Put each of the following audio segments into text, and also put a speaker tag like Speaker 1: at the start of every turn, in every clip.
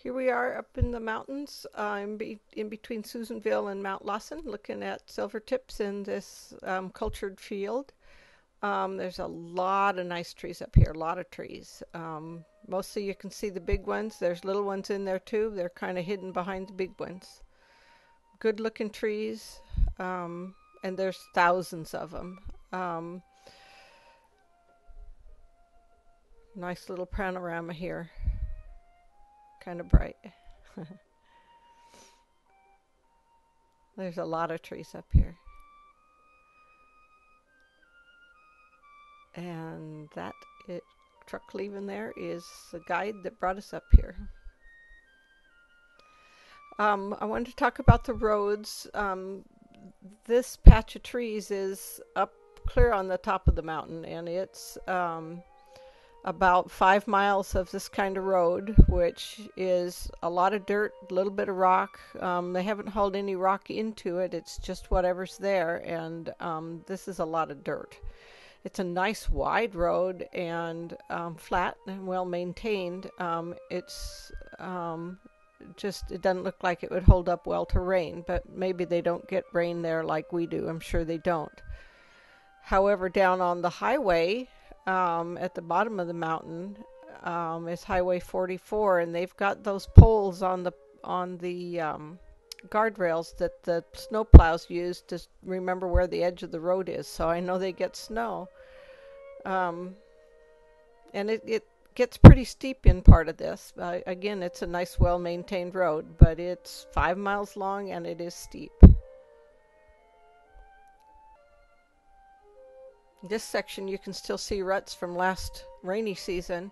Speaker 1: Here we are up in the mountains, in between Susanville and Mount Lawson, looking at silvertips in this cultured field. There's a lot of nice trees up here, a lot of trees. Mostly you can see the big ones. There's little ones in there too. They're kind of hidden behind the big ones. Good looking trees, and there's thousands of them. Um, Nice little panorama here, kind of bright. There's a lot of trees up here. And that it, truck leaving there is the guide that brought us up here. I wanted to talk about the roads. This patch of trees is up clear on the top of the mountain, and it's about 5 miles of this kind of road, which is a lot of dirt, a little bit of rock. They haven't hauled any rock into it, it's just whatever's there, and this is a lot of dirt. It's a nice wide road and flat and well maintained. It's just, it doesn't look like it would hold up well to rain, but maybe they don't get rain there like we do. I'm sure they don't. However, down on the highway, at the bottom of the mountain, is Highway 44, and they've got those poles on the guardrails that the snowplows use to remember where the edge of the road is. So I know they get snow, and it gets pretty steep in part of this. Again, it's a nice, well-maintained road, but it's 5 miles long and it is steep. This section you can still see ruts from last rainy season.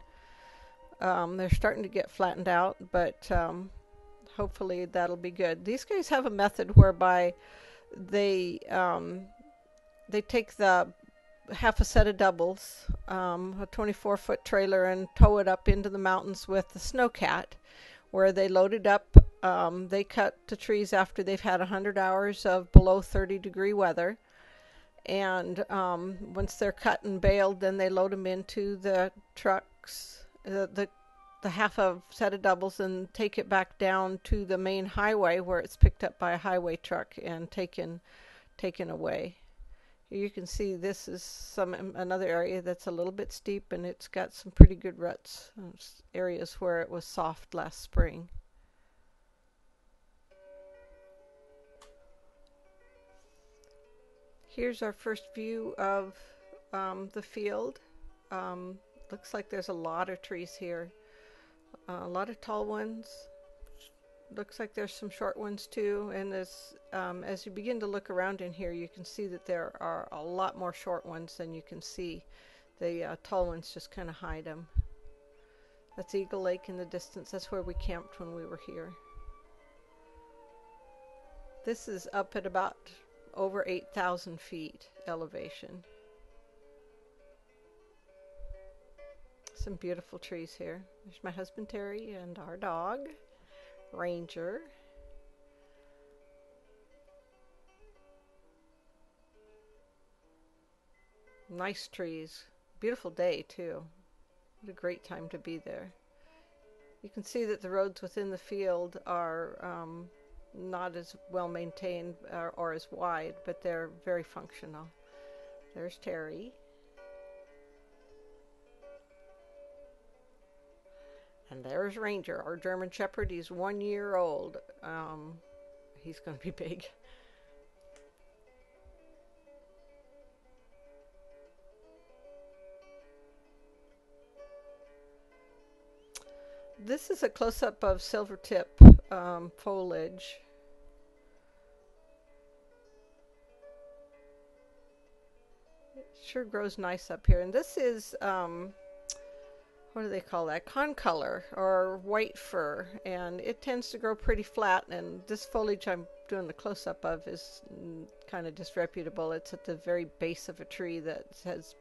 Speaker 1: They're starting to get flattened out, but hopefully that'll be good. These guys have a method whereby they take the half a set of doubles, a 24-foot trailer, and tow it up into the mountains with the snowcat, where they load it up. They cut the trees after they've had 100 hours of below 30-degree weather. And once they're cut and baled, then they load them into the trucks, the half a set of doubles, and take it back down to the main highway where it's picked up by a highway truck and taken away. You can see this is another area that's a little bit steep, and it's got some pretty good ruts, areas where it was soft last spring. Here's our first view of the field. Looks like there's a lot of trees here, a lot of tall ones. Looks like there's some short ones too, and as you begin to look around in here, you can see that there are a lot more short ones than you can see. The tall ones just kind of hide them. That's Eagle Lake in the distance. That's where we camped when we were here. This is up at about over 8,000 feet elevation. Some beautiful trees here. There's my husband Terry and our dog Ranger. Nice trees. Beautiful day too. What a great time to be there. You can see that the roads within the field are not as well maintained or as wide, but they're very functional. There's Terry. And there's Ranger, our German Shepherd. He's 1 year old. He's going to be big. This is a close-up of silvertip foliage. It sure grows nice up here. And this is what do they call that? Concolor, or white fir, and it tends to grow pretty flat, and this foliage I'm doing the close-up of is kind of disreputable. It's at the very base of a tree that has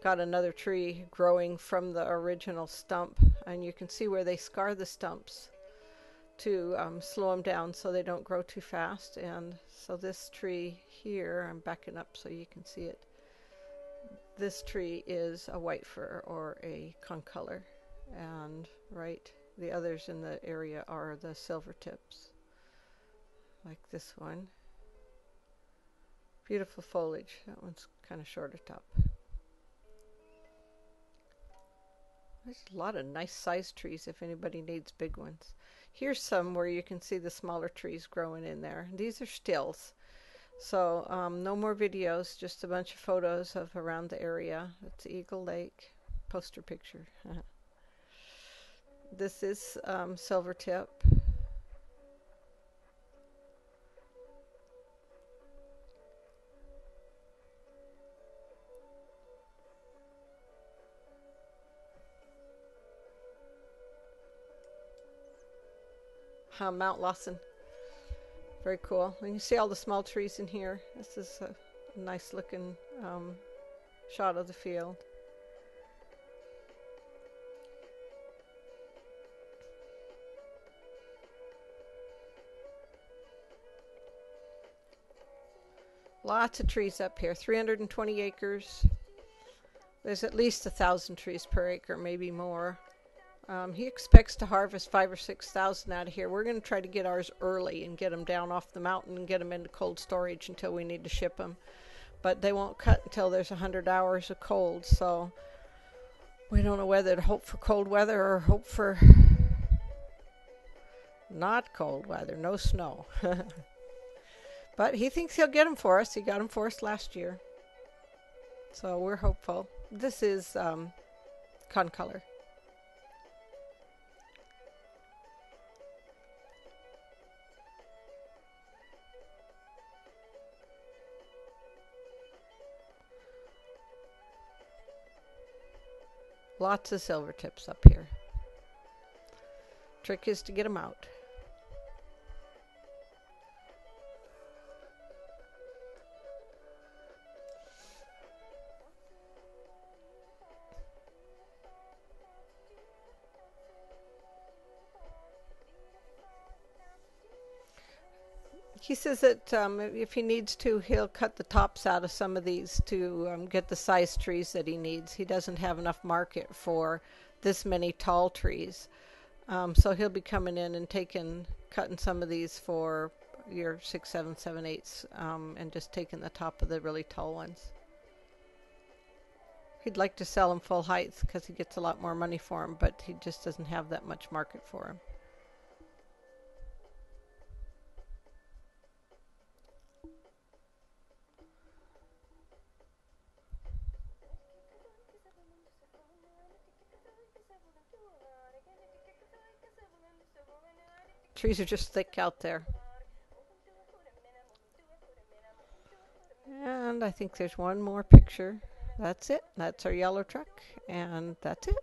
Speaker 1: got another tree growing from the original stump, and you can see where they scar the stumps to slow them down so they don't grow too fast. And so this tree here, I'm backing up so you can see it. This tree is a white fir or a concolor, and right The others in the area are the silvertips, like this one. Beautiful foliage. That one's kind of shorter top. There's a lot of nice sized trees if anybody needs big ones. Here's some where you can see the smaller trees growing in there. These are stills. So no more videos, just a bunch of photos of around the area. It's Eagle Lake. Poster picture. This is Silvertip. Mount Lawson. Very cool. And you see all the small trees in here. This is a nice looking shot of the field. Lots of trees up here. 320 acres. There's at least 1,000 trees per acre, maybe more. He expects to harvest 5,000 or 6,000 out of here. We're going to try to get ours early and get them down off the mountain and get them into cold storage until we need to ship them. But they won't cut until there's 100 hours of cold, so we don't know whether to hope for cold weather or hope for not cold weather, no snow. But he thinks he'll get them for us. He got them for us last year, so we're hopeful. This is concolor. Lots of silvertips up here. Trick is to get them out. He says that if he needs to, he'll cut the tops out of some of these to get the size trees that he needs. He doesn't have enough market for this many tall trees. So he'll be coming in and cutting some of these for your 6, 7, 7/8, and just taking the top of the really tall ones. He'd like to sell them full height because he gets a lot more money for them, but he just doesn't have that much market for them. Trees are just thick out there. And I think there's one more picture. That's it. That's our yellow truck, and that's it.